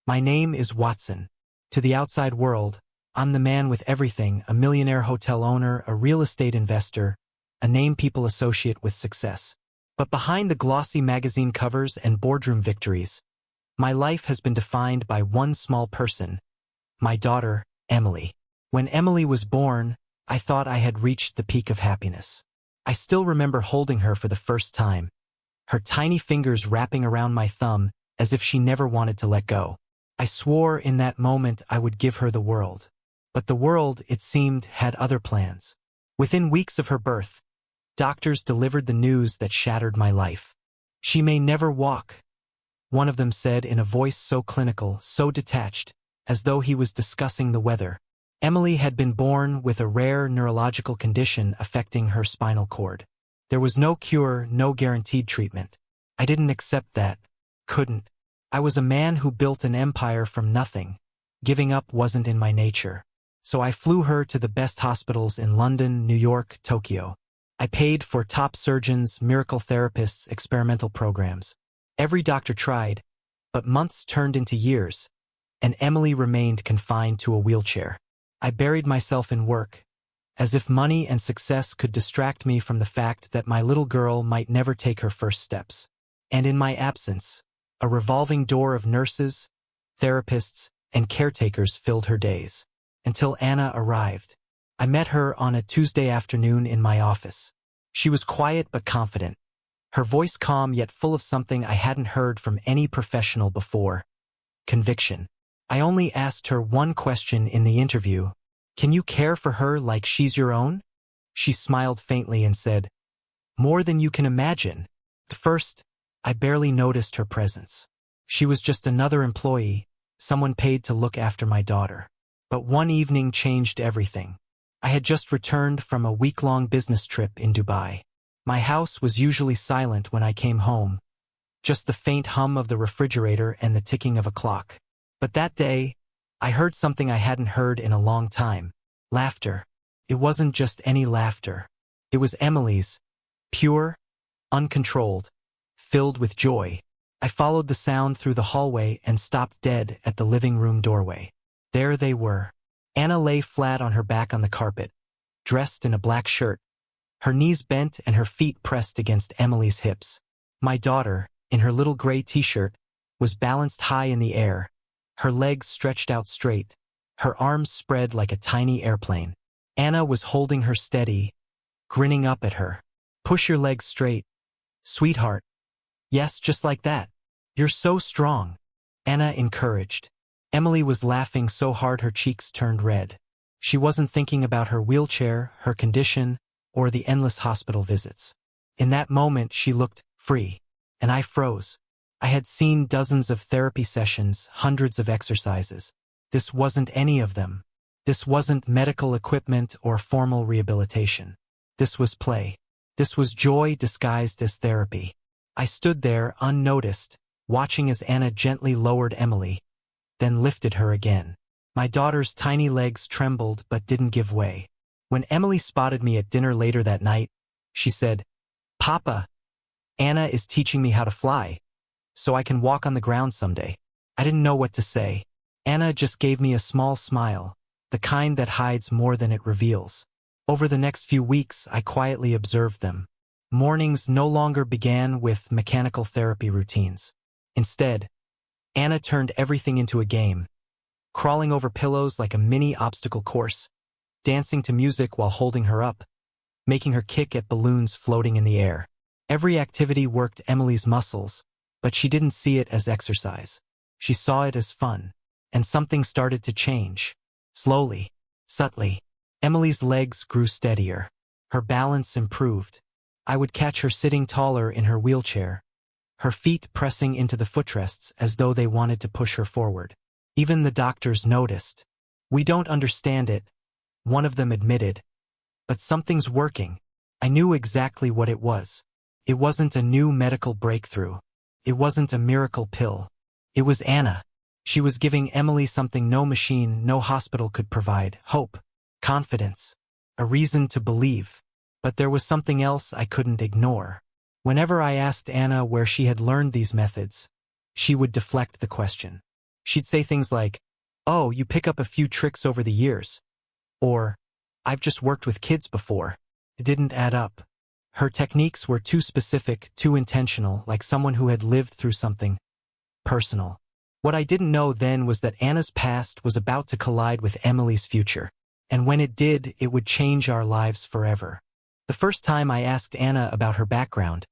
My name is Watson. To the outside world, I'm the man with everything, a millionaire hotel owner, a real estate investor, a name people associate with success. But behind the glossy magazine covers and boardroom victories, my life has been defined by one small person, my daughter, Emily. When Emily was born, I thought I had reached the peak of happiness. I still remember holding her for the first time, her tiny fingers wrapping around my thumb as if she never wanted to let go. I swore in that moment I would give her the world. But the world, it seemed, had other plans. Within weeks of her birth, doctors delivered the news that shattered my life. She may never walk, one of them said in a voice so clinical, so detached, as though he was discussing the weather. Emily had been born with a rare neurological condition affecting her spinal cord. There was no cure, no guaranteed treatment. I didn't accept that. Couldn't. I was a man who built an empire from nothing. Giving up wasn't in my nature. So I flew her to the best hospitals in London, New York, Tokyo. I paid for top surgeons, miracle therapists, experimental programs. Every doctor tried, but months turned into years, and Emily remained confined to a wheelchair. I buried myself in work, as if money and success could distract me from the fact that my little girl might never take her first steps. And in my absence, a revolving door of nurses, therapists, and caretakers filled her days. Until Anna arrived. I met her on a Tuesday afternoon in my office. She was quiet but confident, her voice calm yet full of something I hadn't heard from any professional before: conviction. I only asked her one question in the interview: "Can you care for her like she's your own?" She smiled faintly and said, "More than you can imagine." At first, I barely noticed her presence. She was just another employee, someone paid to look after my daughter. But one evening changed everything. I had just returned from a week-long business trip in Dubai. My house was usually silent when I came home, just the faint hum of the refrigerator and the ticking of a clock. But that day, I heard something I hadn't heard in a long time: laughter. It wasn't just any laughter. It was Emily's, pure, uncontrolled, filled with joy. I followed the sound through the hallway and stopped dead at the living room doorway. There they were. Anna lay flat on her back on the carpet, dressed in a black shirt, her knees bent and her feet pressed against Emily's hips. My daughter, in her little gray t-shirt, was balanced high in the air, her legs stretched out straight, her arms spread like a tiny airplane. Anna was holding her steady, grinning up at her. "Push your legs straight, sweetheart. Yes, just like that. You're so strong," Anna encouraged. Emily was laughing so hard her cheeks turned red. She wasn't thinking about her wheelchair, her condition, or the endless hospital visits. In that moment, she looked free, and I froze. I had seen dozens of therapy sessions, hundreds of exercises. This wasn't any of them. This wasn't medical equipment or formal rehabilitation. This was play. This was joy disguised as therapy. I stood there unnoticed, watching as Anna gently lowered Emily, then lifted her again. My daughter's tiny legs trembled but didn't give way. When Emily spotted me at dinner later that night, she said, "Papa, Anna is teaching me how to fly, so I can walk on the ground someday." I didn't know what to say. Anna just gave me a small smile, the kind that hides more than it reveals. Over the next few weeks, I quietly observed them. Mornings no longer began with mechanical therapy routines. Instead, Anna turned everything into a game, crawling over pillows like a mini obstacle course, dancing to music while holding her up, making her kick at balloons floating in the air. Every activity worked Emily's muscles, but she didn't see it as exercise. She saw it as fun. And something started to change. Slowly, subtly, Emily's legs grew steadier. Her balance improved. I would catch her sitting taller in her wheelchair, her feet pressing into the footrests as though they wanted to push her forward. Even the doctors noticed. "We don't understand it," one of them admitted, "but something's working." I knew exactly what it was. It wasn't a new medical breakthrough. It wasn't a miracle pill. It was Anna. She was giving Emily something no machine, no hospital could provide: hope, confidence, a reason to believe. But there was something else I couldn't ignore. Whenever I asked Anna where she had learned these methods, she would deflect the question. She'd say things like, "Oh, you pick up a few tricks over the years." Or, "I've just worked with kids before." It didn't add up. Her techniques were too specific, too intentional, like someone who had lived through something personal. What I didn't know then was that Anna's past was about to collide with Emily's future. And when it did, it would change our lives forever. The first time I asked Anna about her background,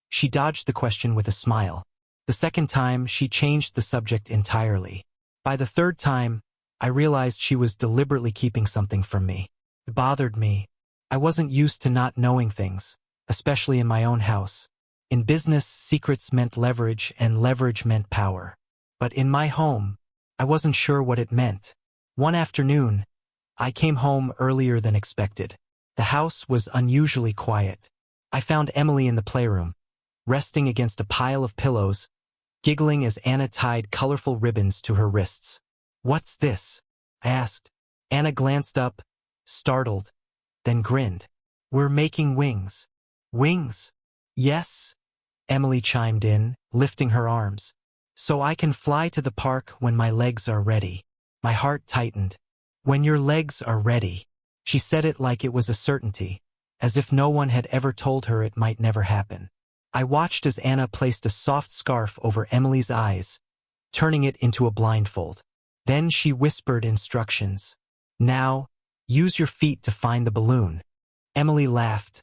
she dodged the question with a smile. The second time, she changed the subject entirely. By the third time, I realized she was deliberately keeping something from me. It bothered me. I wasn't used to not knowing things, especially in my own house. In business, secrets meant leverage, and leverage meant power. But in my home, I wasn't sure what it meant. One afternoon, I came home earlier than expected. The house was unusually quiet. I found Emily in the playroom, resting against a pile of pillows, giggling as Anna tied colorful ribbons to her wrists. "What's this?" I asked. Anna glanced up, startled, then grinned. "We're making wings." "Wings?" "Yes," Emily chimed in, lifting her arms. "So I can fly to the park when my legs are ready." My heart tightened. "When your legs are ready." She said it like it was a certainty, as if no one had ever told her it might never happen. I watched as Anna placed a soft scarf over Emily's eyes, turning it into a blindfold. Then she whispered instructions. "Now, use your feet to find the balloon." Emily laughed,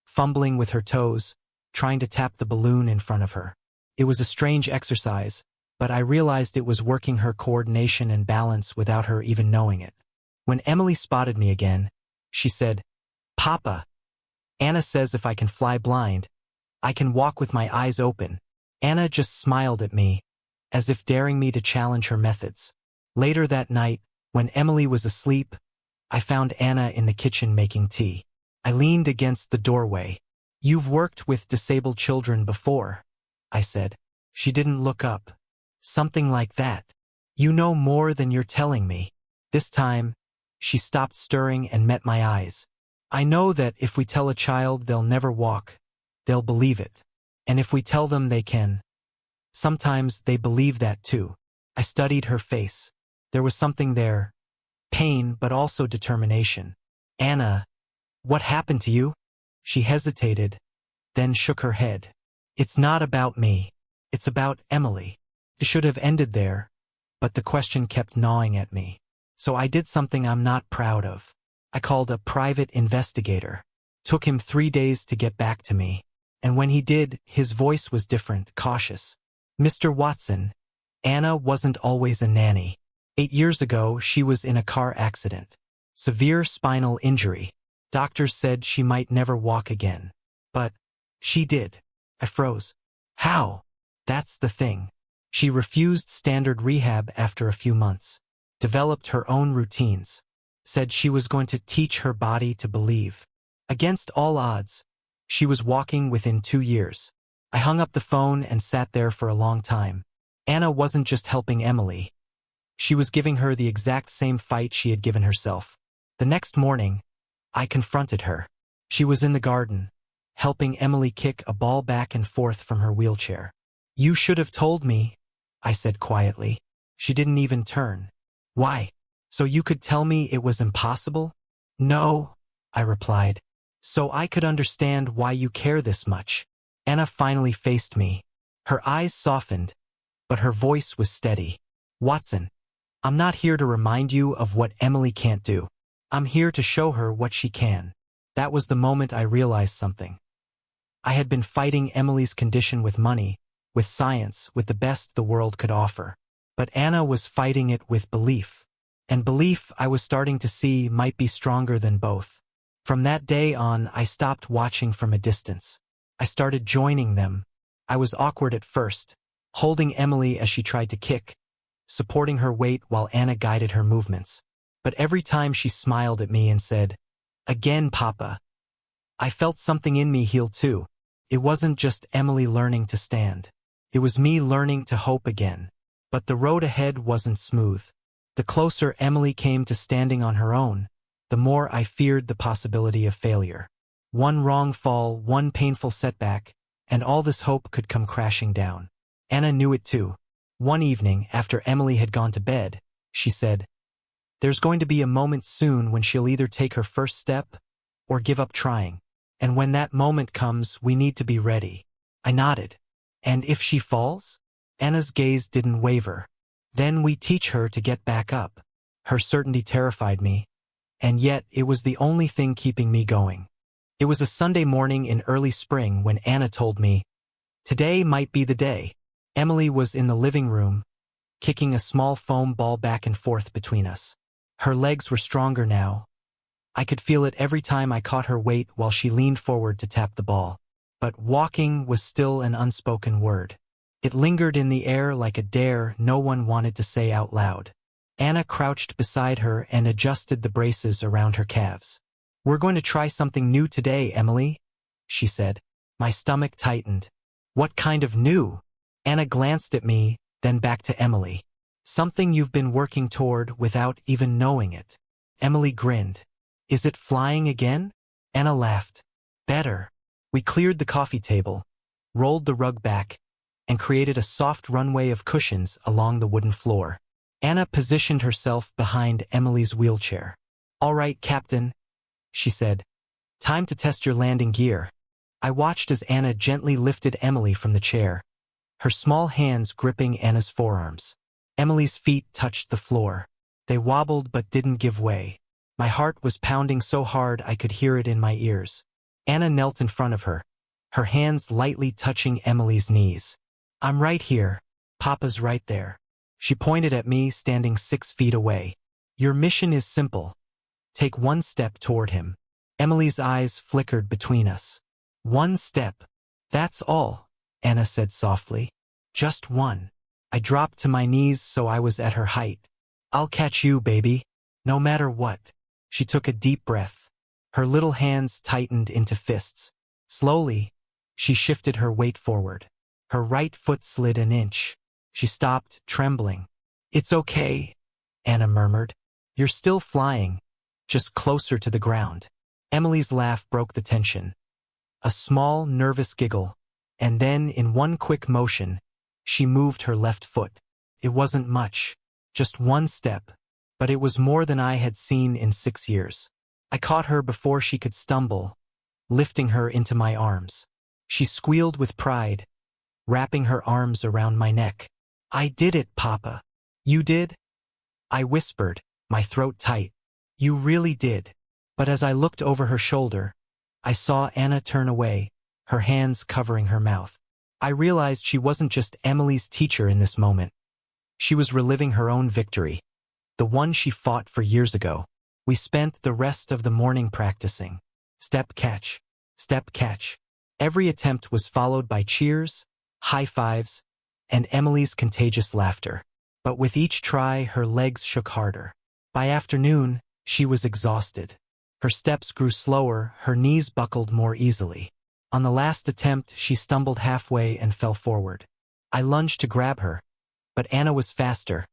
fumbling with her toes, trying to tap the balloon in front of her. It was a strange exercise, but I realized it was working her coordination and balance without her even knowing it. When Emily spotted me again, she said, "Papa, Anna says if I can fly blind, I can walk with my eyes open." Anna just smiled at me, as if daring me to challenge her methods. Later that night, when Emily was asleep, I found Anna in the kitchen making tea. I leaned against the doorway. "You've worked with disabled children before," I said. She didn't look up. "Something like that. You know more than you're telling me." This time, she stopped stirring and met my eyes. "I know that if we tell a child they'll never walk, they'll believe it. And if we tell them they can, sometimes they believe that too." I studied her face. There was something there, pain but also determination. "Anna, what happened to you?" She hesitated, then shook her head. "It's not about me. It's about Emily." It should have ended there, but the question kept gnawing at me. So I did something I'm not proud of. I called a private investigator. Took him 3 days to get back to me. And when he did, his voice was different, cautious. "Mr. Watson, Anna wasn't always a nanny. 8 years ago, she was in a car accident. Severe spinal injury. Doctors said she might never walk again. But she did." I froze. "How?" "That's the thing. She refused standard rehab after a few months. Developed her own routines. Said she was going to teach her body to believe. Against all odds, she was walking within 2 years. I hung up the phone and sat there for a long time. Anna wasn't just helping Emily. She was giving her the exact same fight she had given herself. The next morning, I confronted her. She was in the garden, helping Emily kick a ball back and forth from her wheelchair. "You should have told me," I said quietly. She didn't even turn. "Why? So you could tell me it was impossible?" "No," I replied. "So I could understand why you care this much." Anna finally faced me. Her eyes softened, but her voice was steady. "Watson, I'm not here to remind you of what Emily can't do. I'm here to show her what she can." That was the moment I realized something. I had been fighting Emily's condition with money, with science, with the best the world could offer. But Anna was fighting it with belief. And belief, I was starting to see, might be stronger than both. From that day on, I stopped watching from a distance. I started joining them. I was awkward at first, holding Emily as she tried to kick, supporting her weight while Anna guided her movements. But every time she smiled at me and said, "Again, Papa," I felt something in me heal too. It wasn't just Emily learning to stand. It was me learning to hope again. But the road ahead wasn't smooth. The closer Emily came to standing on her own, the more I feared the possibility of failure. One wrong fall, one painful setback, and all this hope could come crashing down. Anna knew it too. One evening, after Emily had gone to bed, she said, "There's going to be a moment soon when she'll either take her first step or give up trying. And when that moment comes, we need to be ready." I nodded. "And if she falls?" Anna's gaze didn't waver. "Then we teach her to get back up." Her certainty terrified me, and yet it was the only thing keeping me going. It was a Sunday morning in early spring when Anna told me, "Today might be the day." Emily was in the living room, kicking a small foam ball back and forth between us. Her legs were stronger now. I could feel it every time I caught her weight while she leaned forward to tap the ball. But walking was still an unspoken word. It lingered in the air like a dare no one wanted to say out loud. Anna crouched beside her and adjusted the braces around her calves. "We're going to try something new today, Emily," she said. My stomach tightened. "What kind of new?" Anna glanced at me, then back to Emily. "Something you've been working toward without even knowing it." Emily grinned. "Is it flying again?" Anna laughed. "Better." We cleared the coffee table, rolled the rug back, and created a soft runway of cushions along the wooden floor. Anna positioned herself behind Emily's wheelchair. "All right, Captain," she said. "Time to test your landing gear." I watched as Anna gently lifted Emily from the chair, her small hands gripping Anna's forearms. Emily's feet touched the floor. They wobbled but didn't give way. My heart was pounding so hard I could hear it in my ears. Anna knelt in front of her, her hands lightly touching Emily's knees. "I'm right here. Papa's right there." She pointed at me, standing 6 feet away. "Your mission is simple. Take one step toward him." Emily's eyes flickered between us. "One step. That's all," Anna said softly. "Just one." I dropped to my knees so I was at her height. "I'll catch you, baby. No matter what." She took a deep breath. Her little hands tightened into fists. Slowly, she shifted her weight forward. Her right foot slid an inch. She stopped, trembling. "It's okay," Anna murmured. "You're still flying, just closer to the ground." Emily's laugh broke the tension. A small, nervous giggle, and then, in one quick motion, she moved her left foot. It wasn't much, just one step, but it was more than I had seen in 6 years. I caught her before she could stumble, lifting her into my arms. She squealed with pride, wrapping her arms around my neck. "I did it, Papa." "You did?" I whispered, my throat tight. "You really did." But as I looked over her shoulder, I saw Anna turn away, her hands covering her mouth. I realized she wasn't just Emily's teacher in this moment. She was reliving her own victory, the one she fought for years ago. We spent the rest of the morning practicing. Step catch, step catch. Every attempt was followed by cheers, high fives, and Emily's contagious laughter. But with each try, her legs shook harder. By afternoon, she was exhausted. Her steps grew slower, her knees buckled more easily. On the last attempt, she stumbled halfway and fell forward. I lunged to grab her, but Anna was faster,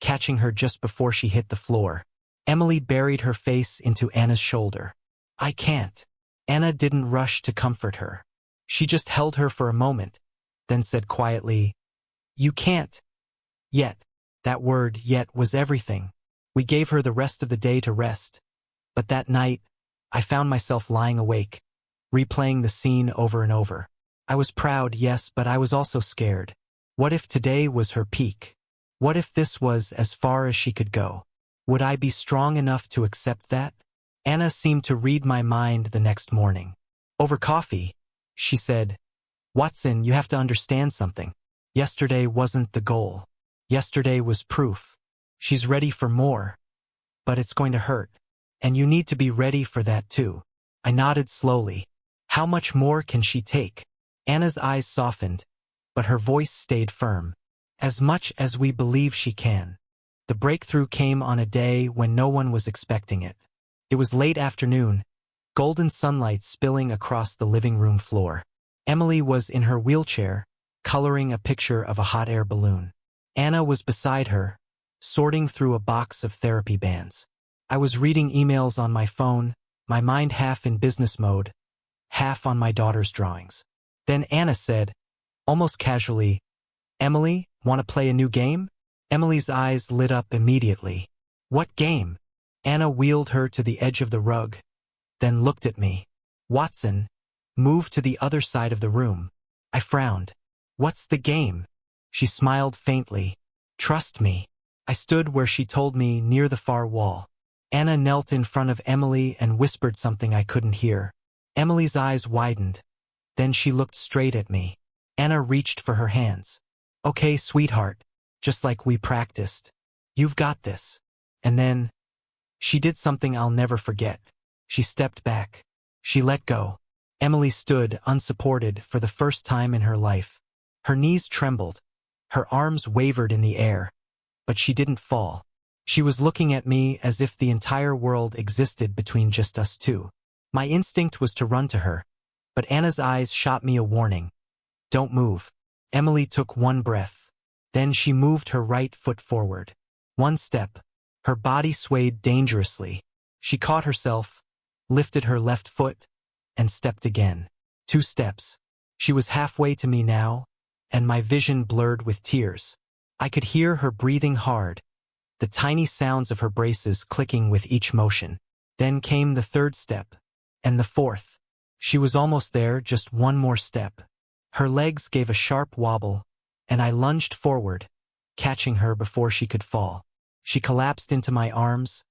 catching her just before she hit the floor. Emily buried her face into Anna's shoulder. "I can't." Anna didn't rush to comfort her. She just held her for a moment, then said quietly, "You can't." Yet. That word, yet, was everything. We gave her the rest of the day to rest. But that night, I found myself lying awake, replaying the scene over and over. I was proud, yes, but I was also scared. What if today was her peak? What if this was as far as she could go? Would I be strong enough to accept that? Anna seemed to read my mind the next morning. Over coffee, she said, "Watson, you have to understand something. Yesterday wasn't the goal. Yesterday was proof. She's ready for more, but it's going to hurt. And you need to be ready for that too." I nodded slowly. "How much more can she take?" Anna's eyes softened, but her voice stayed firm. "As much as we believe she can." The breakthrough came on a day when no one was expecting it. It was late afternoon, golden sunlight spilling across the living room floor. Emily was in her wheelchair, coloring a picture of a hot air balloon. Anna was beside her, sorting through a box of therapy bands. I was reading emails on my phone, my mind half in business mode, half on my daughter's drawings. Then Anna said, almost casually, Emily, want to play a new game? Emily's eyes lit up immediately. What game? Anna wheeled her to the edge of the rug, then looked at me. Watson, move to the other side of the room. I frowned. What's the game? She smiled faintly. Trust me. I stood where she told me, near the far wall. Anna knelt in front of Emily and whispered something I couldn't hear. Emily's eyes widened. Then she looked straight at me. Anna reached for her hands. Okay, sweetheart. Just like we practiced. You've got this. And then, she did something I'll never forget. She stepped back. She let go. Emily stood, unsupported, for the first time in her life. Her knees trembled. Her arms wavered in the air. But she didn't fall. She was looking at me as if the entire world existed between just us two. My instinct was to run to her, but Anna's eyes shot me a warning. Don't move. Emily took one breath. Then she moved her right foot forward. One step. Her body swayed dangerously. She caught herself, lifted her left foot, and stepped again. 2 steps. She was halfway to me now, and my vision blurred with tears. I could hear her breathing hard, the tiny sounds of her braces clicking with each motion. Then came the 3rd step, and the 4th. She was almost there, just one more step. Her legs gave a sharp wobble, and I lunged forward, catching her before she could fall. She collapsed into my arms,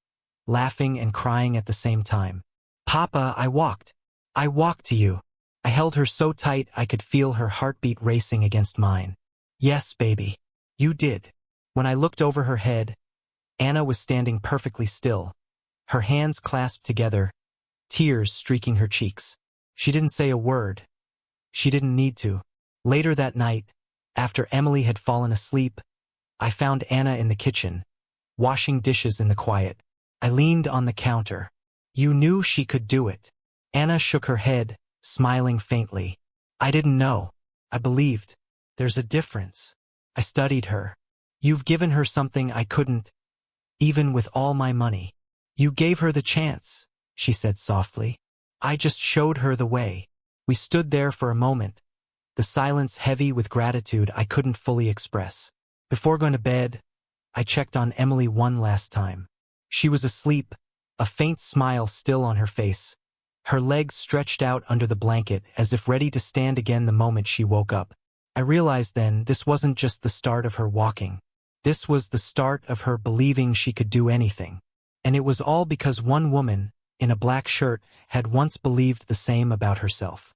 laughing and crying at the same time. Papa, I walked to you. I held her so tight I could feel her heartbeat racing against mine. Yes, baby. You did. When I looked over her head, Anna was standing perfectly still, her hands clasped together, tears streaking her cheeks. She didn't say a word. She didn't need to. Later that night, after Emily had fallen asleep, I found Anna in the kitchen, washing dishes in the quiet. I leaned on the counter. You knew she could do it. Anna shook her head, smiling faintly. I didn't know. I believed. There's a difference. I studied her. You've given her something I couldn't, even with all my money. You gave her the chance, she said softly. I just showed her the way. We stood there for a moment, the silence heavy with gratitude I couldn't fully express. Before going to bed, I checked on Emily one last time. She was asleep, a faint smile still on her face, her legs stretched out under the blanket as if ready to stand again the moment she woke up. I realized then this wasn't just the start of her walking. This was the start of her believing she could do anything. And it was all because one woman, in a black shirt, had once believed the same about herself.